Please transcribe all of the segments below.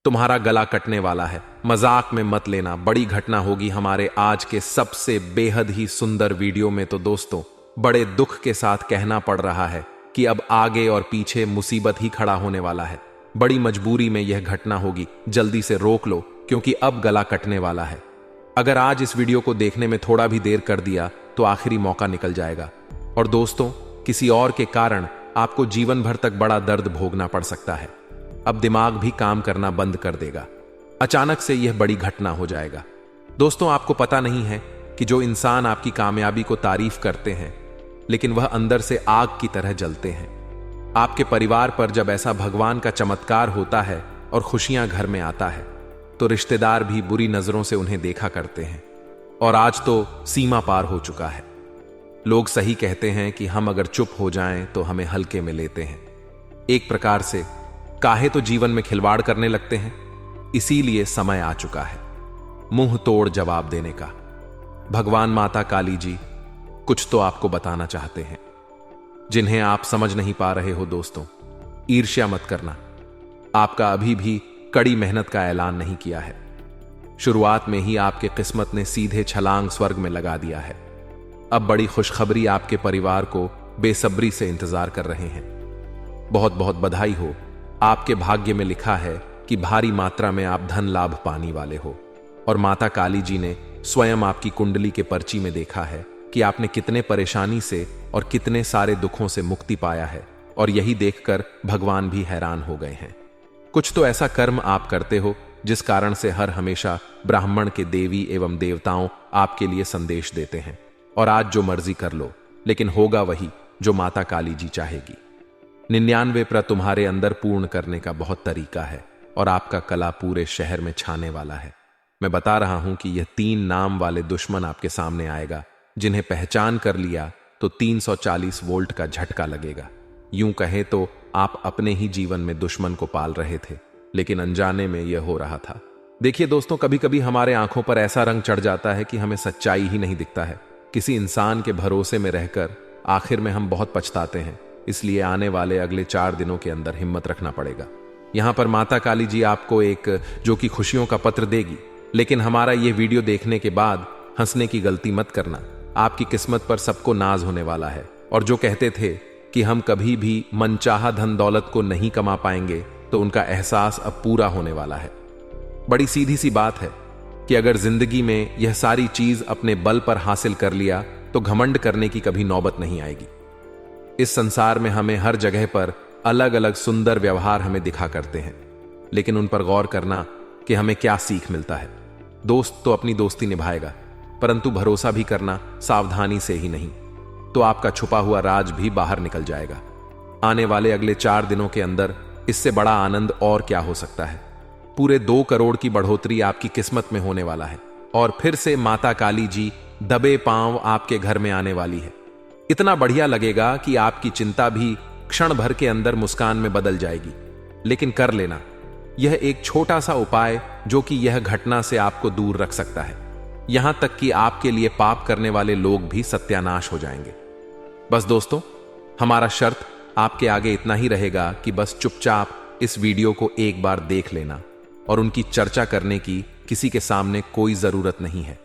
तुम्हारा गला कटने वाला है। मजाक में मत लेना, बड़ी घटना होगी हमारे आज के सबसे बेहद ही सुंदर वीडियो में। तो दोस्तों, बड़े दुख के साथ कहना पड़ रहा है कि अब आगे और पीछे मुसीबत ही खड़ा होने वाला है। बड़ी मजबूरी में यह घटना होगी, जल्दी से रोक लो क्योंकि अब गला कटने वाला है। अगर आज इस वीडियो को देखने में थोड़ा भी देर कर दिया तो आखिरी मौका निकल जाएगा। और दोस्तों, किसी और के कारण आपको जीवन भर तक बड़ा दर्द भोगना पड़ सकता है। अब दिमाग भी काम करना बंद कर देगा। अचानक से यह बड़ी घटना हो जाएगा। दोस्तों, आपको पता नहीं है कि जो इंसान आपकी कामयाबी को तारीफ करते हैं लेकिन वह अंदर से आग की तरह जलते हैं। आपके परिवार पर जब ऐसा भगवान का चमत्कार होता है और खुशियां घर में आता है तो रिश्तेदार भी बुरी नजरों से उन्हें देखा करते हैं। और आज तो सीमा पार हो चुका है। लोग सही कहते हैं कि हम अगर चुप हो जाएं तो हमें हल्के में लेते हैं। एक प्रकार से काहे तो जीवन में खिलवाड़ करने लगते हैं। इसीलिए समय आ चुका है मुंह तोड़ जवाब देने का। भगवान माता काली जी कुछ तो आपको बताना चाहते हैं जिन्हें आप समझ नहीं पा रहे हो। दोस्तों, ईर्ष्या मत करना। आपका अभी भी कड़ी मेहनत का ऐलान नहीं किया है। शुरुआत में ही आपके किस्मत ने सीधे छलांग स्वर्ग में लगा दिया है। अब बड़ी खुशखबरी आपके परिवार को बेसब्री से इंतजार कर रहे हैं। बहुत बहुत बधाई हो। आपके भाग्य में लिखा है कि भारी मात्रा में आप धन लाभ पाने वाले हो। और माता काली जी ने स्वयं आपकी कुंडली के पर्ची में देखा है कि आपने कितने परेशानी से और कितने सारे दुखों से मुक्ति पाया है। और यही देखकर भगवान भी हैरान हो गए हैं। कुछ तो ऐसा कर्म आप करते हो जिस कारण से हर हमेशा ब्राह्मण के देवी एवं देवताओं आपके लिए संदेश देते हैं। और आज जो मर्जी कर लो, लेकिन होगा वही जो माता काली जी चाहेगी। 99 तुम्हारे अंदर पूर्ण करने का बहुत तरीका है और आपका कला पूरे शहर में छाने वाला है। मैं बता रहा हूं कि यह 3 नाम वाले दुश्मन आपके सामने आएगा जिन्हें पहचान कर लिया तो 340 वोल्ट का झटका लगेगा। यूं कहे तो आप अपने ही जीवन में दुश्मन को पाल रहे थे, लेकिन अनजाने में यह हो रहा था। देखिए दोस्तों, कभी कभी हमारे आंखों पर ऐसा रंग चढ़ जाता है कि हमें सच्चाई ही नहीं दिखता है। किसी इंसान के भरोसे में रहकर आखिर में हम बहुत पछताते हैं। इसलिए आने वाले अगले 4 दिनों के अंदर हिम्मत रखना पड़ेगा। यहां पर माता काली जी आपको एक जो कि खुशियों का पत्र देगी। लेकिन हमारा यह वीडियो देखने के बाद हंसने की गलती मत करना। आपकी किस्मत पर सबको नाज होने वाला है। और जो कहते थे कि हम कभी भी मनचाहा धन दौलत को नहीं कमा पाएंगे, तो उनका एहसास अब पूरा होने वाला है। बड़ी सीधी सी बात है कि अगर जिंदगी में यह सारी चीज अपने बल पर हासिल कर लिया तो घमंड करने की कभी नौबत नहीं आएगी। इस संसार में हमें हर जगह पर अलग अलग सुंदर व्यवहार हमें दिखा करते हैं, लेकिन उन पर गौर करना कि हमें क्या सीख मिलता है। दोस्त तो अपनी दोस्ती निभाएगा, परंतु भरोसा भी करना सावधानी से ही नहीं तो आपका छुपा हुआ राज भी बाहर निकल जाएगा। आने वाले अगले 4 दिनों के अंदर इससे बड़ा आनंद और क्या हो सकता है। पूरे 2 करोड़ की बढ़ोतरी आपकी किस्मत में होने वाला है। और फिर से माता काली जी दबे पांव आपके घर में आने वाली है। इतना बढ़िया लगेगा कि आपकी चिंता भी क्षण भर के अंदर मुस्कान में बदल जाएगी। लेकिन कर लेना यह एक छोटा सा उपाय जो कि यह घटना से आपको दूर रख सकता है। यहां तक कि आपके लिए पाप करने वाले लोग भी सत्यानाश हो जाएंगे। बस दोस्तों, हमारा शर्त आपके आगे इतना ही रहेगा कि बस चुपचाप इस वीडियो को एक बार देख लेना और उनकी चर्चा करने की किसी के सामने कोई जरूरत नहीं है।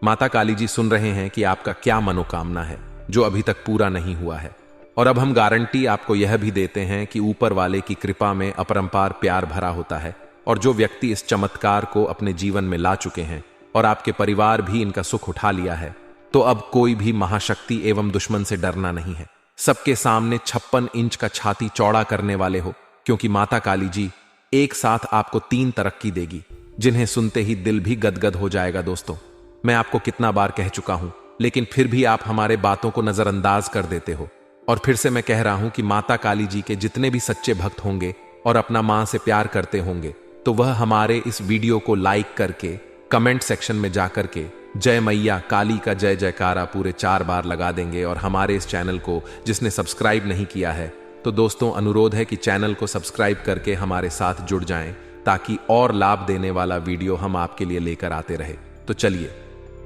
माता काली जी सुन रहे हैं कि आपका क्या मनोकामना है जो अभी तक पूरा नहीं हुआ है। और अब हम गारंटी आपको यह भी देते हैं कि ऊपर वाले की कृपा में अपरंपार प्यार भरा होता है। और जो व्यक्ति इस चमत्कार को अपने जीवन में ला चुके हैं और आपके परिवार भी इनका सुख उठा लिया है, तो अब कोई भी महाशक्ति एवं दुश्मन से डरना नहीं है। सबके सामने 56 इंच का छाती चौड़ा करने वाले हो, क्योंकि माता काली जी एक साथ आपको 3 तरक्की देगी जिन्हें सुनते ही दिल भी गदगद हो जाएगा। दोस्तों, मैं आपको कितना बार कह चुका हूं, लेकिन फिर भी आप हमारे बातों को नजरअंदाज कर देते हो। और फिर से मैं कह रहा हूं कि माता काली जी के जितने भी सच्चे भक्त होंगे और अपना मां से प्यार करते होंगे, तो वह हमारे इस वीडियो को लाइक करके कमेंट सेक्शन में जाकर के जय मैया काली का जय जयकारा पूरे 4 बार लगा देंगे। और हमारे इस चैनल को जिसने सब्सक्राइब नहीं किया है, तो दोस्तों अनुरोध है कि चैनल को सब्सक्राइब करके हमारे साथ जुड़ जाएं, ताकि और लाभ देने वाला वीडियो हम आपके लिए लेकर आते रहे। तो चलिए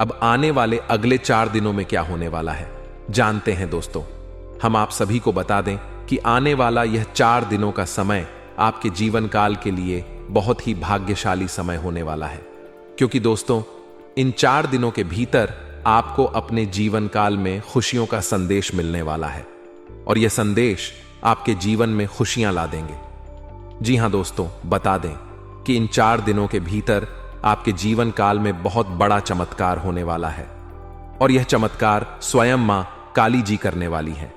अब आने वाले अगले 4 दिनों में क्या होने वाला है जानते हैं। दोस्तों, हम आप सभी को बता दें कि आने वाला यह 4 दिनों का समय आपके जीवन काल के लिए बहुत ही भाग्यशाली समय होने वाला है, क्योंकि दोस्तों इन 4 दिनों के भीतर आपको अपने जीवन काल में खुशियों का संदेश मिलने वाला है और यह संदेश आपके जीवन में खुशियां ला देंगे। जी हां दोस्तों, बता दें कि इन 4 दिनों के भीतर आपके जीवन काल में बहुत बड़ा चमत्कार होने वाला है और यह चमत्कार स्वयं मां काली जी करने वाली है।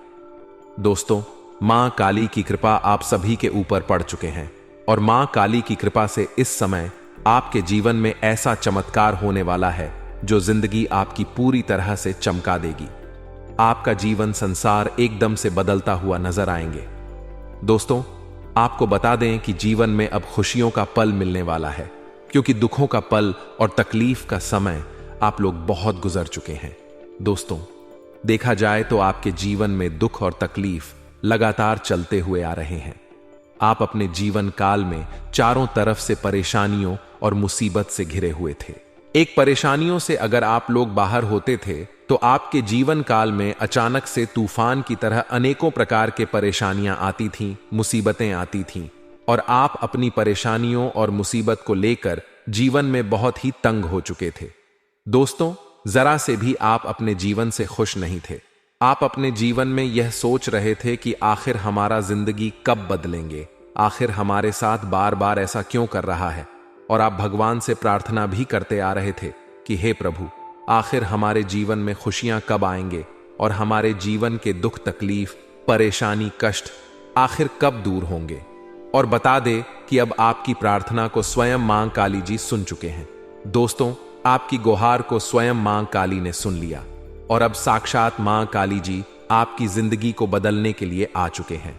दोस्तों, मां काली की कृपा आप सभी के ऊपर पड़ चुके हैं और मां काली की कृपा से इस समय आपके जीवन में ऐसा चमत्कार होने वाला है जो जिंदगी आपकी पूरी तरह से चमका देगी। आपका जीवन संसार एकदम से बदलता हुआ नजर आएंगे। दोस्तों, आपको बता दें कि जीवन में अब खुशियों का पल मिलने वाला है, क्योंकि दुखों का पल और तकलीफ का समय आप लोग बहुत गुजर चुके हैं। दोस्तों, देखा जाए तो आपके जीवन में दुख और तकलीफ लगातार चलते हुए आ रहे हैं। आप अपने जीवन काल में चारों तरफ से परेशानियों और मुसीबत से घिरे हुए थे। एक परेशानियों से अगर आप लोग बाहर होते थे तो आपके जीवन काल में अचानक से तूफान की तरह अनेकों प्रकार के परेशानियां आती थीं, मुसीबतें आती थीं और आप अपनी परेशानियों और मुसीबत को लेकर जीवन में बहुत ही तंग हो चुके थे। दोस्तों, जरा से भी आप अपने जीवन से खुश नहीं थे। आप अपने जीवन में यह सोच रहे थे कि आखिर हमारा जिंदगी कब बदलेंगे, आखिर हमारे साथ बार बार ऐसा क्यों कर रहा है, और आप भगवान से प्रार्थना भी करते आ रहे थे कि हे प्रभु, आखिर हमारे जीवन में खुशियां कब आएंगे और हमारे जीवन के दुख तकलीफ परेशानी कष्ट आखिर कब दूर होंगे। और बता दे कि अब आपकी प्रार्थना को स्वयं मां काली जी सुन चुके हैं। दोस्तों, आपकी गुहार को स्वयं मां काली ने सुन लिया और अब साक्षात मां काली जी आपकी जिंदगी को बदलने के लिए आ चुके हैं।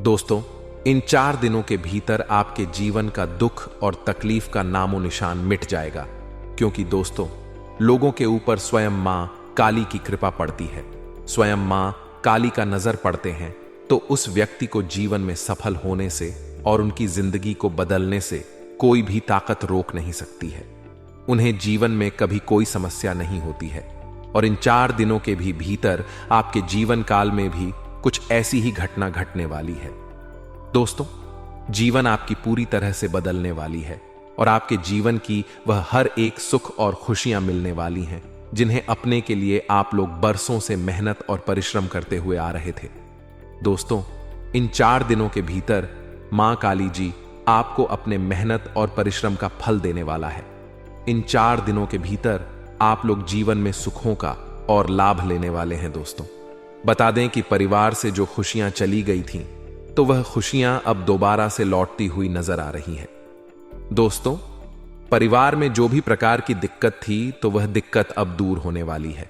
दोस्तों, इन 4 दिनों के भीतर आपके जीवन का दुख और तकलीफ का नामो निशान मिट जाएगा, क्योंकि दोस्तों लोगों के ऊपर स्वयं मां काली की कृपा पड़ती है। स्वयं मां काली का नजर पड़ते हैं तो उस व्यक्ति को जीवन में सफल होने से और उनकी जिंदगी को बदलने से कोई भी ताकत रोक नहीं सकती है। उन्हें जीवन में कभी कोई समस्या नहीं होती है और इन 4 दिनों के भी भीतर आपके जीवन काल में भी कुछ ऐसी ही घटना घटने वाली है। दोस्तों, जीवन आपकी पूरी तरह से बदलने वाली है और आपके जीवन की वह हर एक सुख और खुशियां मिलने वाली हैं जिन्हें अपने के लिए आप लोग बरसों से मेहनत और परिश्रम करते हुए आ रहे थे। दोस्तों, इन 4 दिनों के भीतर मां काली जी आपको अपने मेहनत और परिश्रम का फल देने वाला है। इन 4 दिनों के भीतर आप लोग जीवन में सुखों का और लाभ लेने वाले हैं। दोस्तों, बता दें कि परिवार से जो खुशियां चली गई थीं तो वह खुशियां अब दोबारा से लौटती हुई नजर आ रही हैं। दोस्तों, परिवार में जो भी प्रकार की दिक्कत थी तो वह दिक्कत अब दूर होने वाली है।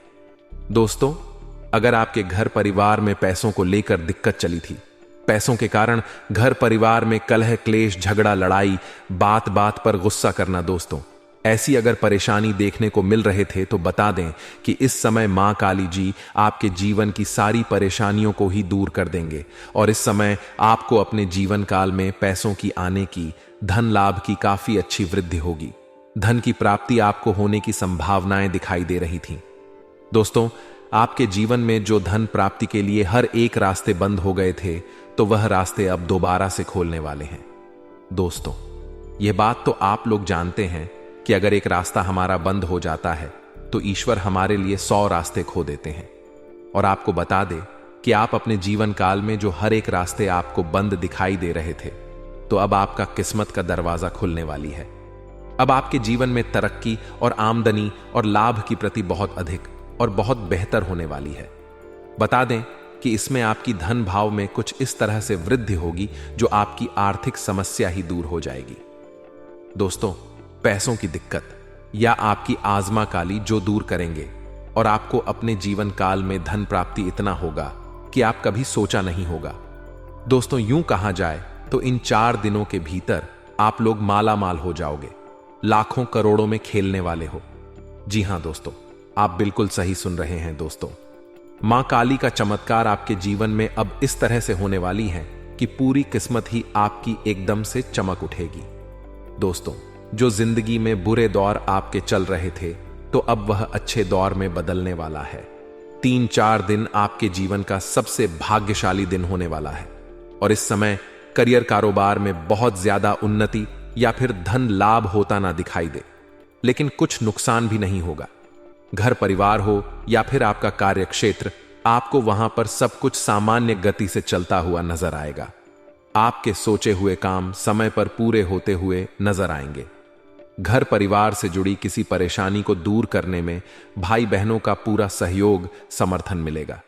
दोस्तों, अगर आपके घर परिवार में पैसों को लेकर दिक्कत चली थी, पैसों के कारण घर परिवार में कलह क्लेश झगड़ा लड़ाई बात बात पर गुस्सा करना, दोस्तों ऐसी अगर परेशानी देखने को मिल रहे थे तो बता दें कि इस समय मां काली जी आपके जीवन की सारी परेशानियों को ही दूर कर देंगे और इस समय आपको अपने जीवन काल में पैसों की आने की, धन लाभ की काफी अच्छी वृद्धि होगी। धन की प्राप्ति आपको होने की संभावनाएं दिखाई दे रही थीं। दोस्तों, आपके जीवन में जो धन प्राप्ति के लिए हर एक रास्ते बंद हो गए थे तो वह रास्ते अब दोबारा से खोलने वाले हैं। दोस्तों, यह बात तो आप लोग जानते हैं कि अगर एक रास्ता हमारा बंद हो जाता है तो ईश्वर हमारे लिए 100 रास्ते खो देते हैं। और आपको बता दे कि आप अपने जीवन काल में जो हर एक रास्ते आपको बंद दिखाई दे रहे थे तो अब आपका किस्मत का दरवाजा खुलने वाली है। अब आपके जीवन में तरक्की और आमदनी और लाभ की प्रति बहुत अधिक और बहुत बेहतर होने वाली है। बता दें कि इसमें आपकी धन भाव में कुछ इस तरह से वृद्धि होगी जो आपकी आर्थिक समस्या ही दूर हो जाएगी। दोस्तों, पैसों की दिक्कत या आपकी आजमा काली जो दूर करेंगे और आपको अपने जीवन काल में धन प्राप्ति इतना होगा कि आप कभी सोचा नहीं होगा। दोस्तों, यूं कहा जाए तो इन 4 दिनों के भीतर आप लोग माला माल हो जाओगे, लाखों करोड़ों में खेलने वाले हो। जी हां दोस्तों, आप बिल्कुल सही सुन रहे हैं। दोस्तों, मां काली का चमत्कार आपके जीवन में अब इस तरह से होने वाली है कि पूरी किस्मत ही आपकी एकदम से चमक उठेगी। दोस्तों, जो जिंदगी में बुरे दौर आपके चल रहे थे तो अब वह अच्छे दौर में बदलने वाला है। 3-4 दिन आपके जीवन का सबसे भाग्यशाली दिन होने वाला है और इस समय करियर कारोबार में बहुत ज्यादा उन्नति या फिर धन लाभ होता ना दिखाई दे, लेकिन कुछ नुकसान भी नहीं होगा। घर परिवार हो या फिर आपका कार्य क्षेत्र, आपको वहां पर सब कुछ सामान्य गति से चलता हुआ नजर आएगा। आपके सोचे हुए काम समय पर पूरे होते हुए नजर आएंगे। घर परिवार से जुड़ी किसी परेशानी को दूर करने में भाई बहनों का पूरा सहयोग समर्थन मिलेगा।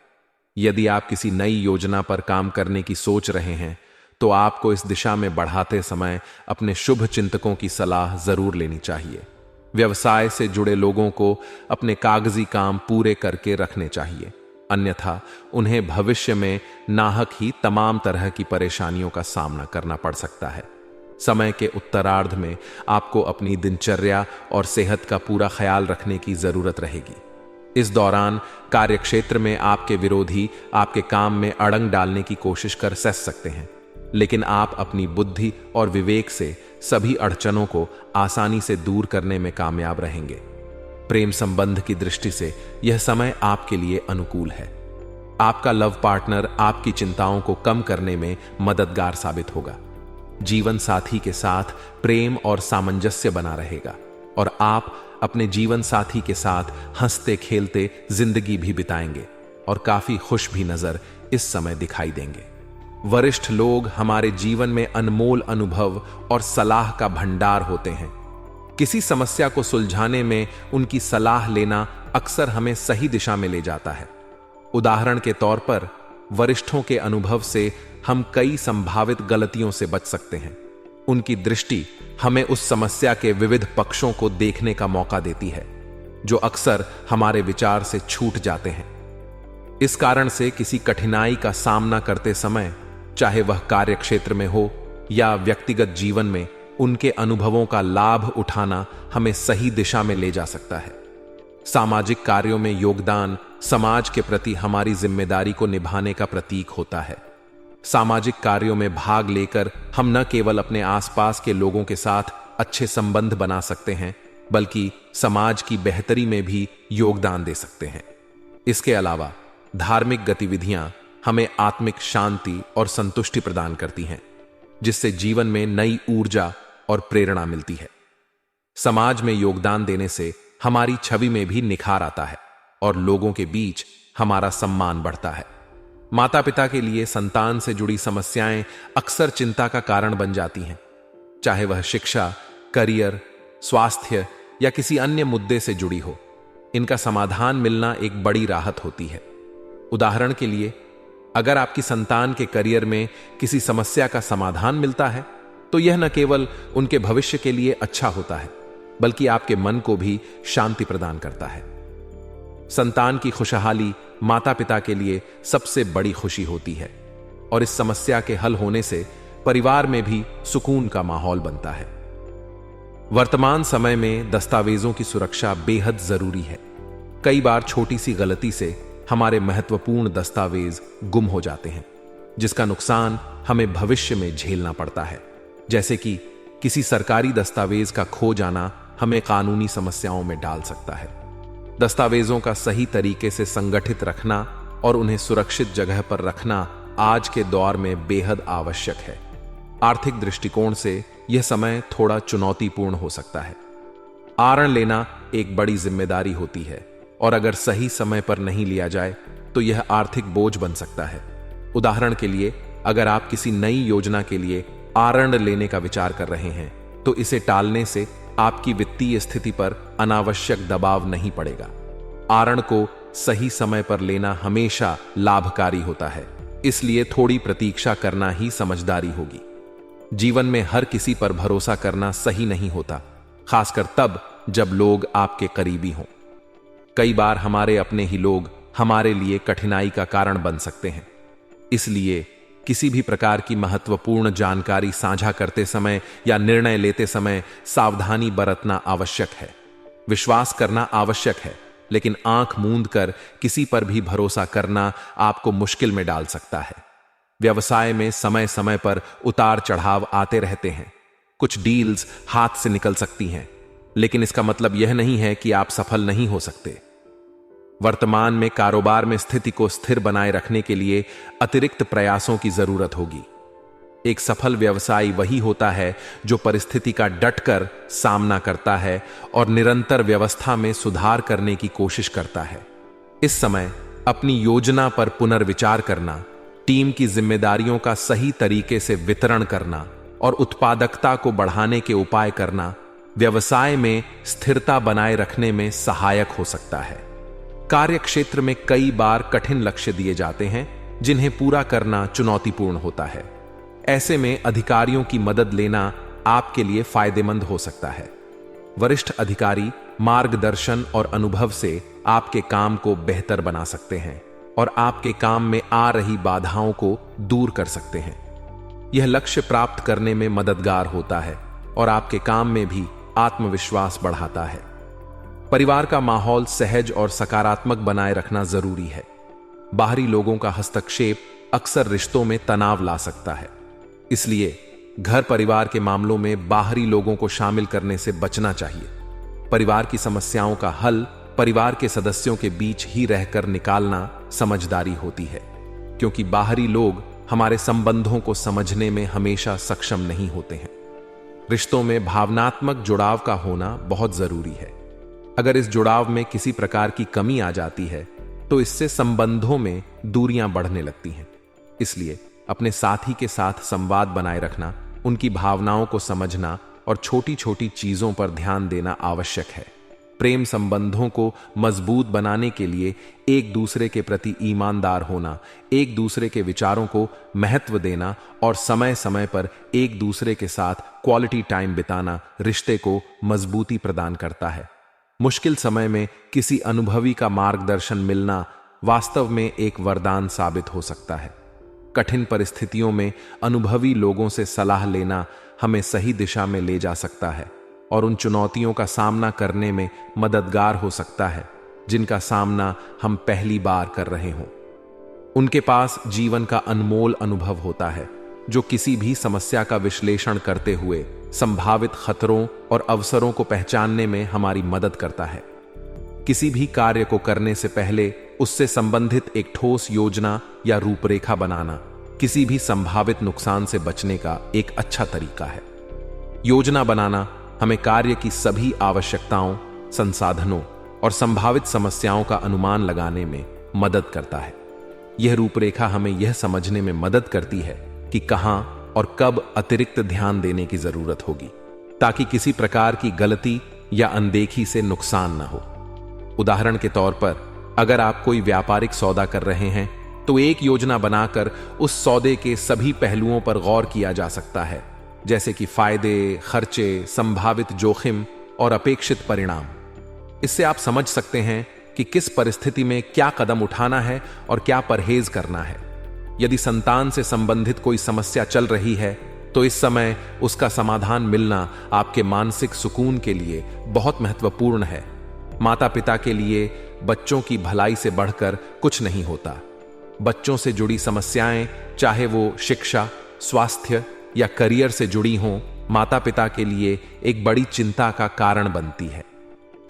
यदि आप किसी नई योजना पर काम करने की सोच रहे हैं तो आपको इस दिशा में बढ़ाते समय अपने शुभ चिंतकों की सलाह जरूर लेनी चाहिए। व्यवसाय से जुड़े लोगों को अपने कागजी काम पूरे करके रखने चाहिए, अन्यथा उन्हें भविष्य में नाहक ही तमाम तरह की परेशानियों का सामना करना पड़ सकता है। समय के उत्तरार्ध में आपको अपनी दिनचर्या और सेहत का पूरा ख्याल रखने की जरूरत रहेगी। इस दौरान कार्यक्षेत्र में आपके विरोधी आपके काम में अड़ंग डालने की कोशिश कर सकते हैं, लेकिन आप अपनी बुद्धि और विवेक से सभी अड़चनों को आसानी से दूर करने में कामयाब रहेंगे। प्रेम संबंध की दृष्टि से यह समय आपके लिए अनुकूल है। आपका लव पार्टनर आपकी चिंताओं को कम करने में मददगार साबित होगा। जीवन साथी के साथ प्रेम और सामंजस्य बना रहेगा और आप अपने जीवन साथी के साथ हंसते खेलते जिंदगी भी बिताएंगे और काफी खुश भी नजर इस समय दिखाई देंगे। वरिष्ठ लोग हमारे जीवन में अनमोल अनुभव और सलाह का भंडार होते हैं। किसी समस्या को सुलझाने में उनकी सलाह लेना अक्सर हमें सही दिशा में ले जाता है। उदाहरण के तौर पर, वरिष्ठों के अनुभव से हम कई संभावित गलतियों से बच सकते हैं। उनकी दृष्टि हमें उस समस्या के विविध पक्षों को देखने का मौका देती है, जो अक्सर हमारे विचार से छूट जाते हैं। इस कारण से किसी कठिनाई का सामना करते समय, चाहे वह कार्यक्षेत्र में हो या व्यक्तिगत जीवन में, उनके अनुभवों का लाभ उठाना हमें सही दिशा में ले जा सकता है। सामाजिक कार्यों में योगदान समाज के प्रति हमारी जिम्मेदारी को निभाने का प्रतीक होता है। सामाजिक कार्यों में भाग लेकर हम न केवल अपने आसपास के लोगों के साथ अच्छे संबंध बना सकते हैं, बल्कि समाज की बेहतरी में भी योगदान दे सकते हैं। इसके अलावा धार्मिक गतिविधियां हमें आत्मिक शांति और संतुष्टि प्रदान करती हैं, जिससे जीवन में नई ऊर्जा और प्रेरणा मिलती है। समाज में योगदान देने से हमारी छवि में भी निखार आता है और लोगों के बीच हमारा सम्मान बढ़ता है। माता पिता के लिए संतान से जुड़ी समस्याएं अक्सर चिंता का कारण बन जाती हैं, चाहे वह शिक्षा, करियर, स्वास्थ्य या किसी अन्य मुद्दे से जुड़ी हो। इनका समाधान मिलना एक बड़ी राहत होती है। उदाहरण के लिए, अगर आपकी संतान के करियर में किसी समस्या का समाधान मिलता है तो यह न केवल उनके भविष्य के लिए अच्छा होता है, बल्कि आपके मन को भी शांति प्रदान करता है। संतान की खुशहाली माता पिता के लिए सबसे बड़ी खुशी होती है और इस समस्या के हल होने से परिवार में भी सुकून का माहौल बनता है। वर्तमान समय में दस्तावेजों की सुरक्षा बेहद जरूरी है। कई बार छोटी सी गलती से हमारे महत्वपूर्ण दस्तावेज गुम हो जाते हैं, जिसका नुकसान हमें भविष्य में झेलना पड़ता है। जैसे कि किसी सरकारी दस्तावेज का खो जाना हमें कानूनी समस्याओं में डाल सकता है। दस्तावेजों का सही तरीके से संगठित रखना और उन्हें सुरक्षित जगह पर रखना आज के दौर में बेहद आवश्यक है। आर्थिक दृष्टिकोण से यह समय थोड़ा चुनौतीपूर्ण हो सकता है। आरण लेना एक बड़ी जिम्मेदारी होती है और अगर सही समय पर नहीं लिया जाए तो यह आर्थिक बोझ बन सकता है। उदाहरण के लिए, अगर आप किसी नई योजना के लिए आरण लेने का विचार कर रहे हैं तो इसे टालने से आपकी वित्तीय स्थिति पर अनावश्यक दबाव नहीं पड़ेगा। आरण को सही समय पर लेना हमेशा लाभकारी होता है, इसलिए थोड़ी प्रतीक्षा करना ही समझदारी होगी। जीवन में हर किसी पर भरोसा करना सही नहीं होता, खासकर तब जब लोग आपके करीबी हों। कई बार हमारे अपने ही लोग हमारे लिए कठिनाई का कारण बन सकते हैं। इसलिए किसी भी प्रकार की महत्वपूर्ण जानकारी साझा करते समय या निर्णय लेते समय सावधानी बरतना आवश्यक है। विश्वास करना आवश्यक है, लेकिन आंख मूंद कर किसी पर भी भरोसा करना आपको मुश्किल में डाल सकता है। व्यवसाय में समय समय पर उतार चढ़ाव आते रहते हैं। कुछ डील्स हाथ से निकल सकती हैं, लेकिन इसका मतलब यह नहीं है कि आप सफल नहीं हो सकते। वर्तमान में कारोबार में स्थिति को स्थिर बनाए रखने के लिए अतिरिक्त प्रयासों की जरूरत होगी। एक सफल व्यवसायी वही होता है जो परिस्थिति का डटकर सामना करता है और निरंतर व्यवस्था में सुधार करने की कोशिश करता है। इस समय अपनी योजना पर पुनर्विचार करना, टीम की जिम्मेदारियों का सही तरीके से वितरण करना और उत्पादकता को बढ़ाने के उपाय करना व्यवसाय में स्थिरता बनाए रखने में सहायक हो सकता है। कार्य क्षेत्र में कई बार कठिन लक्ष्य दिए जाते हैं जिन्हें पूरा करना चुनौतीपूर्ण होता है। ऐसे में अधिकारियों की मदद लेना आपके लिए फायदेमंद हो सकता है। वरिष्ठ अधिकारी मार्गदर्शन और अनुभव से आपके काम को बेहतर बना सकते हैं और आपके काम में आ रही बाधाओं को दूर कर सकते हैं। यह लक्ष्य प्राप्त करने में मददगार होता है और आपके काम में भी आत्मविश्वास बढ़ाता है। परिवार का माहौल सहज और सकारात्मक बनाए रखना जरूरी है। बाहरी लोगों का हस्तक्षेप अक्सर रिश्तों में तनाव ला सकता है, इसलिए घर परिवार के मामलों में बाहरी लोगों को शामिल करने से बचना चाहिए। परिवार की समस्याओं का हल परिवार के सदस्यों के बीच ही रहकर निकालना समझदारी होती है, क्योंकि बाहरी लोग हमारे संबंधों को समझने में हमेशा सक्षम नहीं होते हैं। रिश्तों में भावनात्मक जुड़ाव का होना बहुत जरूरी है। अगर इस जुड़ाव में किसी प्रकार की कमी आ जाती है तो इससे संबंधों में दूरियां बढ़ने लगती हैं। इसलिए अपने साथी के साथ संवाद बनाए रखना, उनकी भावनाओं को समझना और छोटी छोटी चीजों पर ध्यान देना आवश्यक है। प्रेम संबंधों को मजबूत बनाने के लिए एक दूसरे के प्रति ईमानदार होना, एक दूसरे के विचारों को महत्व देना और समय समय पर एक दूसरे के साथ क्वालिटी टाइम बिताना रिश्ते को मजबूती प्रदान करता है। मुश्किल समय में किसी अनुभवी का मार्गदर्शन मिलना वास्तव में एक वरदान साबित हो सकता है। कठिन परिस्थितियों में अनुभवी लोगों से सलाह लेना हमें सही दिशा में ले जा सकता है और उन चुनौतियों का सामना करने में मददगार हो सकता है जिनका सामना हम पहली बार कर रहे हों। उनके पास जीवन का अनमोल अनुभव होता है जो किसी भी समस्या का विश्लेषण करते हुए संभावित खतरों और अवसरों को पहचानने में हमारी मदद करता है। किसी भी कार्य को करने से पहले उससे संबंधित एक ठोस योजना या रूपरेखा बनाना किसी भी संभावित नुकसान से बचने का एक अच्छा तरीका है। योजना बनाना हमें कार्य की सभी आवश्यकताओं, संसाधनों और संभावित समस्याओं का अनुमान लगाने में मदद करता है। यह रूपरेखा हमें यह समझने में मदद करती है कि कहां और कब अतिरिक्त ध्यान देने की जरूरत होगी, ताकि किसी प्रकार की गलती या अनदेखी से नुकसान न हो। उदाहरण के तौर पर, अगर आप कोई व्यापारिक सौदा कर रहे हैं तो एक योजना बनाकर उस सौदे के सभी पहलुओं पर गौर किया जा सकता है, जैसे कि फायदे, खर्चे, संभावित जोखिम और अपेक्षित परिणाम। इससे आप समझ सकते हैं कि किस परिस्थिति में क्या कदम उठाना है और क्या परहेज करना है। यदि संतान से संबंधित कोई समस्या चल रही है तो इस समय उसका समाधान मिलना आपके मानसिक सुकून के लिए बहुत महत्वपूर्ण है। माता पिता के लिए बच्चों की भलाई से बढ़कर कुछ नहीं होता। बच्चों से जुड़ी समस्याएं, चाहे वो शिक्षा, स्वास्थ्य या करियर से जुड़ी हों, माता पिता के लिए एक बड़ी चिंता का कारण बनती है।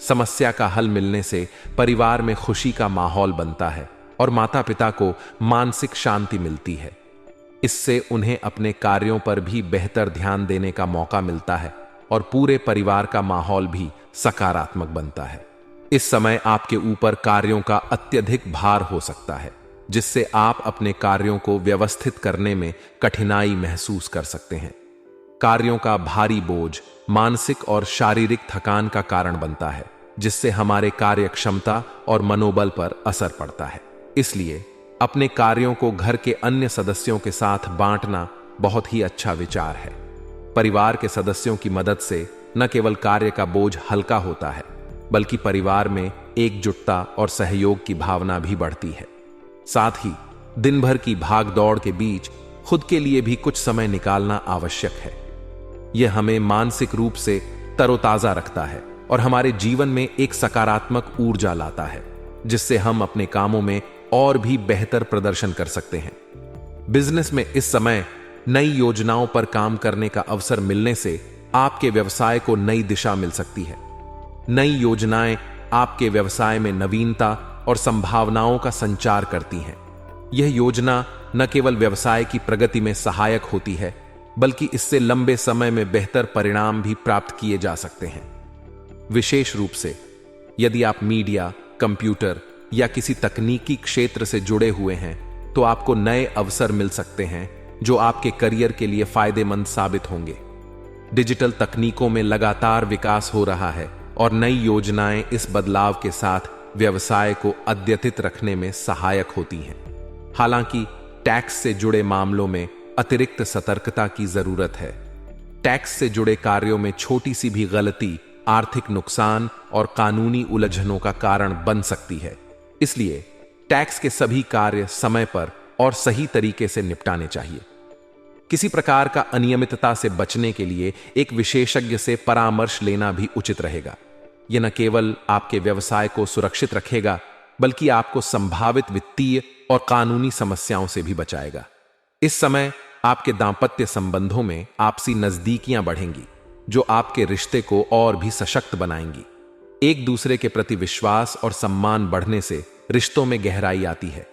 समस्या का हल मिलने से परिवार में खुशी का माहौल बनता है और माता पिता को मानसिक शांति मिलती है। इससे उन्हें अपने कार्यों पर भी बेहतर ध्यान देने का मौका मिलता है और पूरे परिवार का माहौल भी सकारात्मक बनता है। इस समय आपके ऊपर कार्यों का अत्यधिक भार हो सकता है, जिससे आप अपने कार्यों को व्यवस्थित करने में कठिनाई महसूस कर सकते हैं। कार्यों का भारी बोझ मानसिक और शारीरिक थकान का कारण बनता है, जिससे हमारे कार्य क्षमता और मनोबल पर असर पड़ता है। इसलिए अपने कार्यों को घर के अन्य सदस्यों के साथ बांटना बहुत ही अच्छा विचार है। परिवार के सदस्यों की मदद से न केवल कार्य का बोझ हल्का होता है, बल्कि परिवार में एकजुटता और सहयोग की भावना भी बढ़ती है। साथ ही दिन भर की भाग दौड़ के बीच खुद के लिए भी कुछ समय निकालना आवश्यक है। यह हमें मानसिक रूप से तरोताजा रखता है और हमारे जीवन में एक सकारात्मक ऊर्जा लाता है, जिससे हम अपने कामों में और भी बेहतर प्रदर्शन कर सकते हैं। बिजनेस में इस समय नई योजनाओं पर काम करने का अवसर मिलने से आपके व्यवसाय को नई दिशा मिल सकती है। नई योजनाएं आपके व्यवसाय में नवीनता और संभावनाओं का संचार करती हैं। यह योजना न केवल व्यवसाय की प्रगति में सहायक होती है, बल्कि इससे लंबे समय में बेहतर परिणाम भी प्राप्त किए जा सकते हैं। विशेष रूप से यदि आप मीडिया, कंप्यूटर या किसी तकनीकी क्षेत्र से जुड़े हुए हैं तो आपको नए अवसर मिल सकते हैं जो आपके करियर के लिए फायदेमंद साबित होंगे। डिजिटल तकनीकों में लगातार विकास हो रहा है और नई योजनाएं इस बदलाव के साथ व्यवसाय को अद्यतित रखने में सहायक होती हैं। हालांकि टैक्स से जुड़े मामलों में अतिरिक्त सतर्कता की जरूरत है। टैक्स से जुड़े कार्यों में छोटी सी भी गलती आर्थिक नुकसान और कानूनी उलझनों का कारण बन सकती है। इसलिए टैक्स के सभी कार्य समय पर और सही तरीके से निपटाने चाहिए। किसी प्रकार का अनियमितता से बचने के लिए एक विशेषज्ञ से परामर्श लेना भी उचित रहेगा। यह न केवल आपके व्यवसाय को सुरक्षित रखेगा बल्कि आपको संभावित वित्तीय और कानूनी समस्याओं से भी बचाएगा। इस समय आपके दांपत्य संबंधों में आपसी नजदीकियां बढ़ेंगी जो आपके रिश्ते को और भी सशक्त बनाएंगी। एक दूसरे के प्रति विश्वास और सम्मान बढ़ने से रिश्तों में गहराई आती है।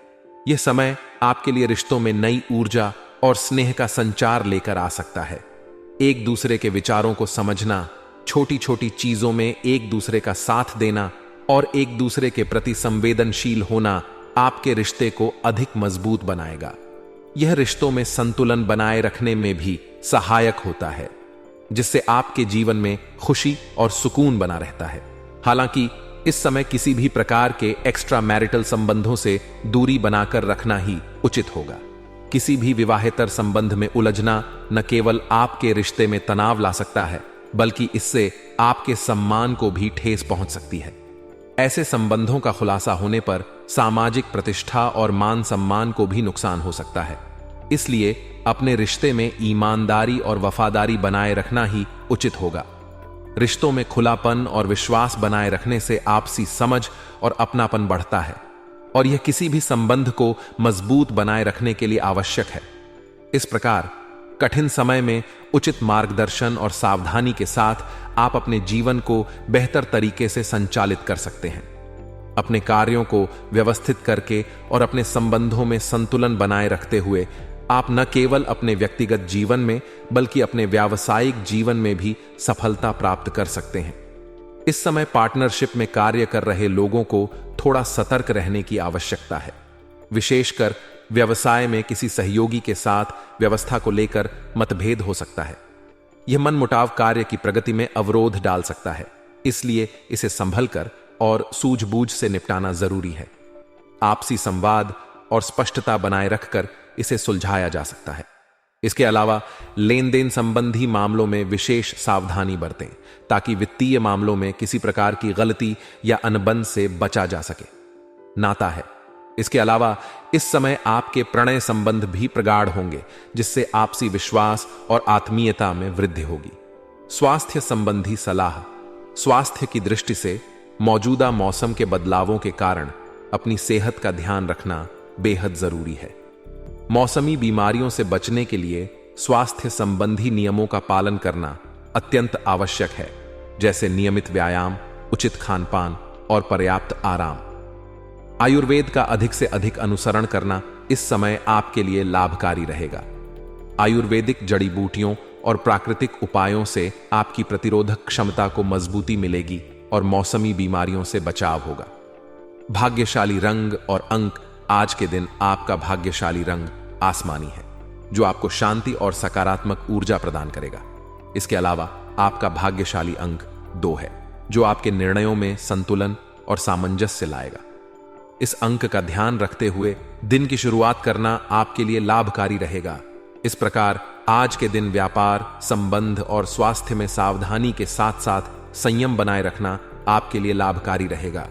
यह समय आपके लिए रिश्तों में नई ऊर्जा और स्नेह का संचार लेकर आ सकता है। एक दूसरे के विचारों को समझना, छोटी छोटी चीजों में एक दूसरे का साथ देना और एक दूसरे के प्रति संवेदनशील होना आपके रिश्ते को अधिक मजबूत बनाएगा। यह रिश्तों में संतुलन बनाए रखने में भी सहायक होता है, जिससे आपके जीवन में खुशी और सुकून बना रहता है। हालांकि इस समय किसी भी प्रकार के एक्स्ट्रा मैरिटल संबंधों से दूरी बनाकर रखना ही उचित होगा। किसी भी विवाहेतर संबंध में उलझना न केवल आपके रिश्ते में तनाव ला सकता है बल्कि इससे आपके सम्मान को भी ठेस पहुंच सकती है। ऐसे संबंधों का खुलासा होने पर सामाजिक प्रतिष्ठा और मान सम्मान को भी नुकसान हो सकता है। इसलिए अपने रिश्ते में ईमानदारी और वफादारी बनाए रखना ही उचित होगा। रिश्तों में खुलापन और विश्वास बनाए रखने से आपसी समझ और अपनापन बढ़ता है और यह किसी भी संबंध को मजबूत बनाए रखने के लिए आवश्यक है। इस प्रकार कठिन समय में उचित मार्गदर्शन और सावधानी के साथ आप अपने जीवन को बेहतर तरीके से संचालित कर सकते हैं। अपने कार्यों को व्यवस्थित करके और अपने संबंधों में संतुलन बनाए रखते हुए आप न केवल अपने व्यक्तिगत जीवन में बल्कि अपने व्यावसायिक जीवन में भी सफलता प्राप्त कर सकते हैं। इस समय पार्टनरशिप में कार्य कर रहे लोगों को थोड़ा सतर्क रहने की आवश्यकता है। विशेषकर व्यवसाय में किसी सहयोगी के साथ व्यवस्था को लेकर मतभेद हो सकता है। यह मनमुटाव कार्य की प्रगति में अवरोध डाल सकता है, इसलिए इसे संभलकर और सूझबूझ से निपटाना जरूरी है। आपसी संवाद और स्पष्टता बनाए रखकर इसे सुलझाया जा सकता है। इसके अलावा लेन देन संबंधी मामलों में विशेष सावधानी बरतें ताकि वित्तीय मामलों में किसी प्रकार की गलती या अनबन से बचा जा सके। नाता है। इसके अलावा इस समय आपके प्रणय संबंध भी प्रगाढ़ होंगे, जिससे आपसी विश्वास और आत्मीयता में वृद्धि होगी। स्वास्थ्य संबंधी सलाह। स्वास्थ्य की दृष्टि से मौजूदा मौसम के बदलावों के कारण अपनी सेहत का ध्यान रखना बेहद जरूरी है। मौसमी बीमारियों से बचने के लिए स्वास्थ्य संबंधी नियमों का पालन करना अत्यंत आवश्यक है, जैसे नियमित व्यायाम, उचित खानपान और पर्याप्त आराम। आयुर्वेद का अधिक से अधिक अनुसरण करना इस समय आपके लिए लाभकारी रहेगा। आयुर्वेदिक जड़ी बूटियों और प्राकृतिक उपायों से आपकी प्रतिरोधक क्षमता को मजबूती मिलेगी और मौसमी बीमारियों से बचाव होगा। भाग्यशाली रंग और अंक। आज के दिन आपका भाग्यशाली रंग आसमानी है, जो आपको शांति और सकारात्मक ऊर्जा प्रदान करेगा। इसके अलावा आपका भाग्यशाली अंक 2 है, जो आपके निर्णयों में संतुलन और सामंजस्य लाएगा। इस अंक का ध्यान रखते हुए दिन की शुरुआत करना आपके लिए लाभकारी रहेगा। इस प्रकार आज के दिन व्यापार, संबंध और स्वास्थ्य में सावधानी के साथ साथ संयम बनाए रखना आपके लिए लाभकारी रहेगा।